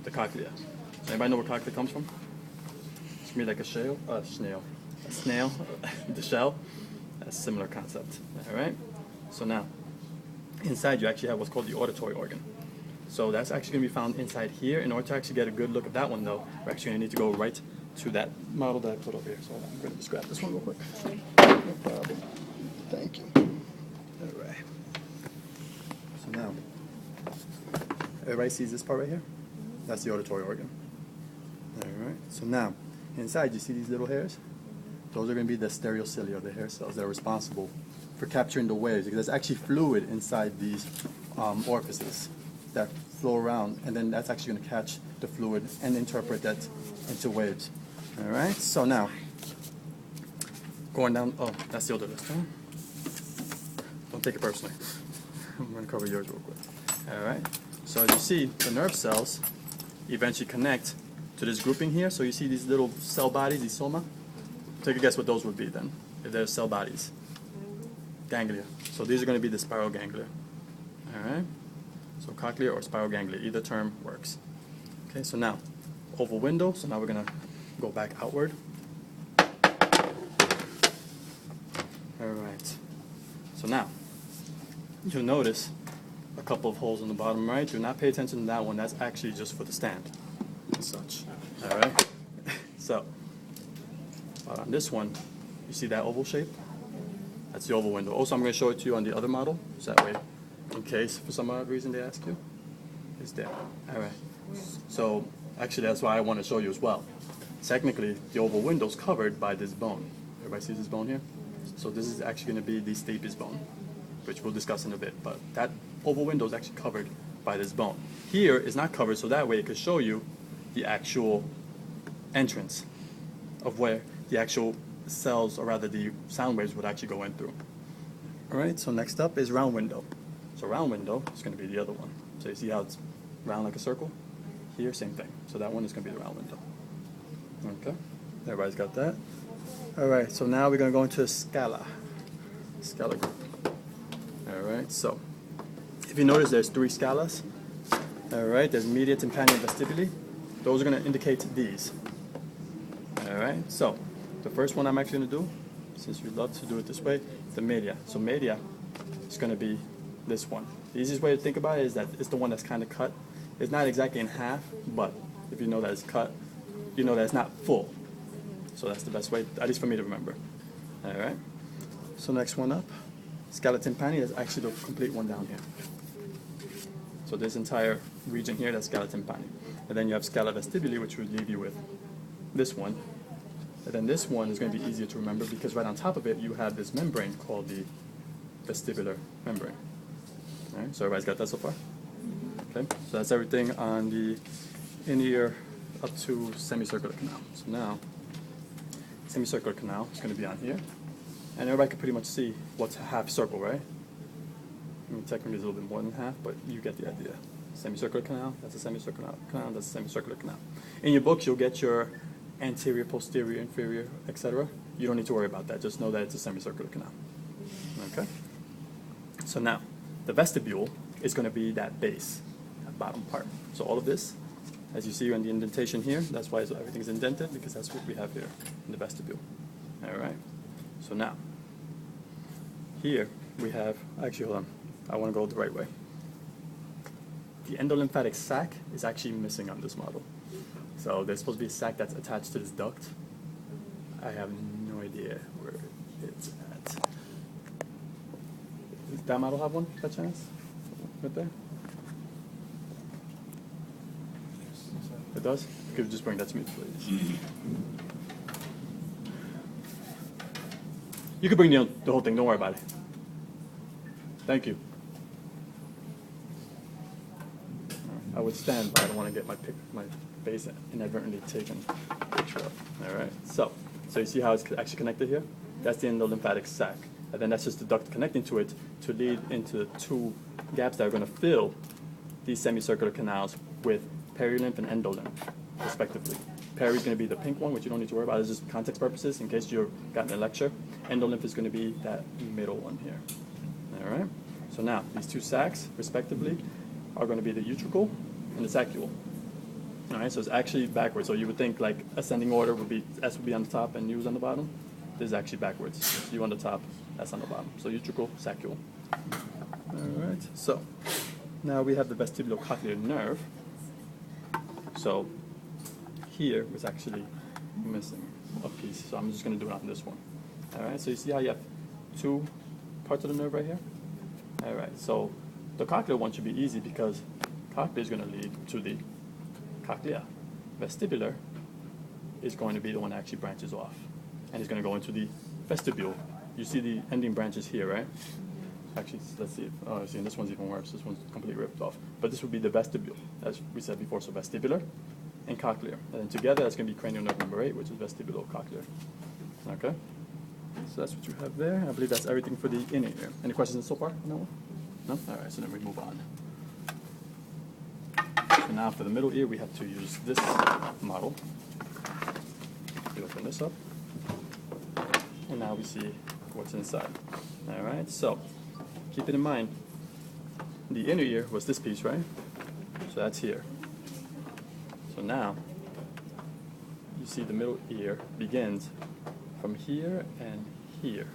the cochlea. Anybody know where cochlea comes from? It's gonna be like a snail, the shell. That's a similar concept. All right. So now, inside you actually have what's called the auditory organ. So that's actually going to be found inside here. In order to actually get a good look at that one, though, we're actually going to need to go right to that model that I put over here. So I'm going to just grab this one real quick. No problem. Thank you. All right. So now, everybody sees this part right here? That's the auditory organ. All right. So now, inside, you see these little hairs? Those are going to be the stereocilia, the hair cells that are responsible for capturing the waves, because there's actually fluid inside these orifices that flow around, and then that's actually going to catch the fluid and interpret that into waves. All right, so now, going down, oh, that's the other list, huh? Don't take it personally. I'm going to cover yours real quick. All right, so as you see, the nerve cells eventually connect to this grouping here. So you see these little cell bodies, these soma? Take a guess what those would be then, if they're cell bodies. Ganglia. So these are going to be the spiral ganglia. All right? So cochlea or spiral ganglia, either term works. Okay, so now, oval window. So now we're going to go back outward. All right. So now, you'll notice a couple of holes on the bottom right. Do not pay attention to that one. That's actually just for the stand and such. All right? So, on this one, you see that oval shape? That's the oval window. Also, I'm going to show it to you on the other model, so that way, in case for some odd reason they ask you, it's there. All right. So, actually, that's why I want to show you as well. Technically, the oval window is covered by this bone. Everybody sees this bone here? So this is actually going to be the stapes bone, which we'll discuss in a bit. But that oval window is actually covered by this bone. Here is not covered, so that way it could show you the actual entrance of where the actual cells, or rather the sound waves, would actually go in through. All right, so next up is round window. So round window is going to be the other one. So you see how it's round like a circle? Here, same thing. So that one is going to be the round window. Okay, everybody's got that? All right, so now we're going to go into scala group. All right, so if you notice there's 3 scalas. All right, there's media, tympani, and vestibuli. Those are going to indicate these. All right, so the first one I'm actually going to do, since we love to do it this way, the media. So media is going to be this one. The easiest way to think about it is that it's the one that's kind of cut. It's not exactly in half, but if you know that it's cut, you know that it's not full. So that's the best way, at least for me to remember. All right, so next one up, scala tympani is actually the complete one down here. So this entire region here, that's scala tympani. And then you have scala vestibuli, which would leave you with this one. And then this one is going to be easier to remember because right on top of it you have this membrane called the vestibular membrane. All right, so everybody's got that so far? Okay, so that's everything on the inner ear up to semicircular canal. So now, semicircular canal is going to be on here. And everybody can pretty much see what's a half circle, right? I mean, technically it's a little bit more than half, but you get the idea. Semicircular canal, that's a semicircular canal, that's a semicircular canal. In your books, you'll get your anterior, posterior, inferior, etc. You don't need to worry about that. Just know that it's a semicircular canal. Okay? So now, the vestibule is going to be that base, that bottom part. So all of this, as you see in the indentation here, that's why everything's indented, because that's what we have here in the vestibule. All right? So now, here we have, actually hold on, I want to go the right way. The endolymphatic sac is actually missing on this model. So there's supposed to be a sac that's attached to this duct. I have no idea where it's at. Does that model have one, by chance? Right there? It does? Could you just bring that to me, please? You could bring the whole thing, don't worry about it. Thank you. I would stand, but I don't want to get my face inadvertently taken a picture of. All right, so you see how it's actually connected here? That's the endolymphatic sac. And then that's just the duct connecting to it to lead into the 2 gaps that are going to fill these semicircular canals with perilymph and endolymph, respectively. Peri is going to be the pink one, which you don't need to worry about. It's just context purposes in case you've gotten a lecture. Endolymph is going to be that middle one here. All right? So now, these 2 sacs, respectively, are going to be the utricle and the saccule. All right, so it's actually backwards. So you would think like ascending order would be S would be on the top and U is on the bottom. This is actually backwards. U on the top, S on the bottom. So utricle, saccule. All right, so now we have the vestibulocochlear nerve. So here was actually missing a piece, so I'm just going to do it on this one. All right, so you see how you have two parts of the nerve right here? All right, so the cochlear one should be easy because cochlear is going to lead to the cochlea. Vestibular is going to be the one that actually branches off, and it's going to go into the vestibule. You see the ending branches here, right? Actually, let's see. Oh, see, and this one's even worse. This one's completely ripped off. But this would be the vestibule, as we said before. So vestibular and cochlear, and then together that's going to be cranial nerve number 8, which is vestibulocochlear. Okay. So that's what you have there. I believe that's everything for the inner ear. Any questions so far on that one? No? All right. So then we move on. So now for the middle ear, we have to use this model. We open this up, and now we see what's inside. All right. So keep it in mind, the inner ear was this piece, right? So that's here. So now, you see the middle ear begins from here and here,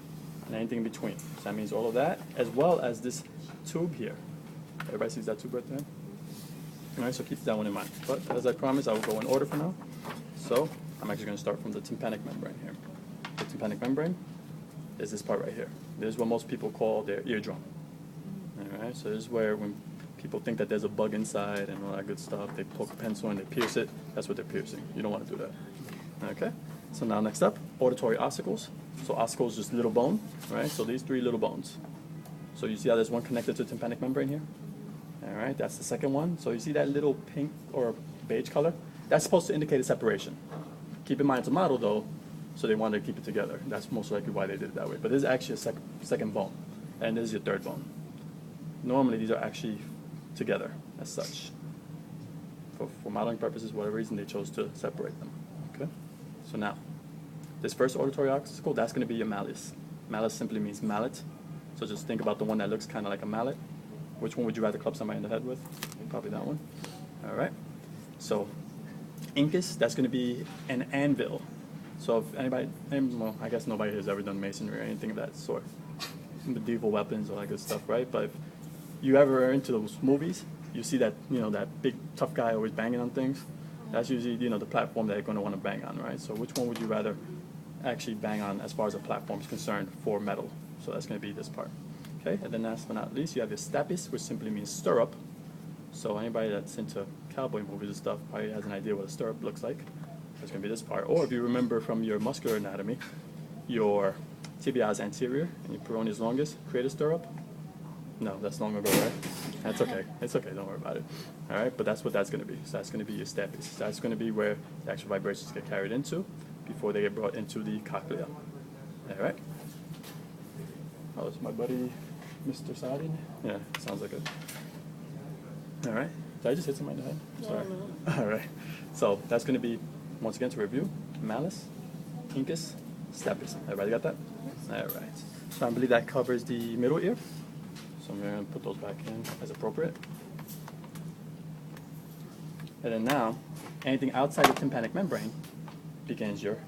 and anything in between. So that means all of that, as well as this tube here. Everybody sees that tube right there? All right, so keep that one in mind. But as I promised, I will go in order for now. So I'm actually going to start from the tympanic membrane here. The tympanic membrane is this part right here. This is what most people call their eardrum. All right, so this is where when people think that there's a bug inside and all that good stuff, they poke a pencil and they pierce it. That's what they're piercing. You don't want to do that. Okay, so now next up, auditory ossicles. So ossicle is just little bone, right? So these 3 little bones. So you see how there's one connected to the tympanic membrane here? All right, that's the second one. So you see that little pink or beige color? That's supposed to indicate a separation. Keep in mind it's a model though, so they wanted to keep it together. That's most likely why they did it that way. But this is actually a second bone, and this is your third bone. Normally these are actually together as such. For modeling purposes, whatever reason, they chose to separate them. Okay? So now, this first auditory ossicle, that's going to be your malleus. Malleus simply means mallet. So just think about the one that looks kind of like a mallet. Which one would you rather club somebody in the head with? Probably that one. All right. So incus, that's going to be an anvil. So if anybody, well, I guess nobody has ever done masonry or anything of that sort. Medieval weapons, all that good stuff, right? But if you ever are into those movies, you see that, that big tough guy always banging on things. That's usually, the platform that you're going to want to bang on, right? So which one would you rather actually bang on as far as a platform is concerned for metal? So that's going to be this part. Okay, and then last but not least, you have your stapes, which simply means stirrup. So anybody that's into cowboy movies and stuff probably has an idea what a stirrup looks like. That's going to be this part. Or if you remember from your muscular anatomy, your tibialis anterior and your peroneus longus create a stirrup. No, that's long ago, right? That's okay. It's okay. Don't worry about it. All right, but that's what that's going to be. So that's going to be your stapes. That's going to be where the actual vibrations get carried into before they get brought into the cochlea. All right. Oh, it's my buddy, Mr. Sadin. Yeah, sounds like it. All right. Did I just hit somebody in the head? Sorry. No. All right. So that's going to be, once again, to review, malleus, incus, stapes. Everybody got that? All right. So I believe that covers the middle ear. So I'm going to put those back in as appropriate. And then now, anything outside the tympanic membrane begins your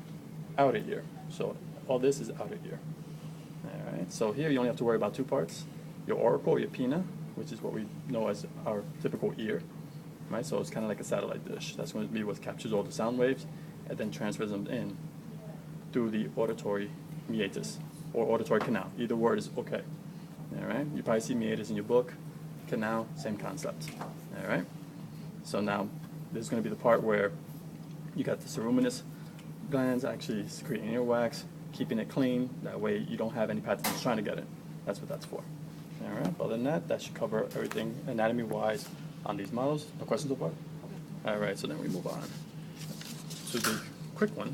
outer ear. So all this is outer ear. All right. So here you only have to worry about 2 parts: your auricle, your pinna, which is what we know as our typical ear, right? So it's kind of like a satellite dish. That's going to be what captures all the sound waves and then transfers them in through the auditory meatus or auditory canal. Either word is okay. All right. You probably see meatus in your book. Canal, same concept. All right. So now this is going to be the part where you got the ceruminous glands actually secreting earwax, keeping it clean. That way you don't have any pathogens trying to get it. That's what that's for. All right. Other than that, that should cover everything anatomy-wise on these models. No questions so far? All right. So then we move on to the quick one.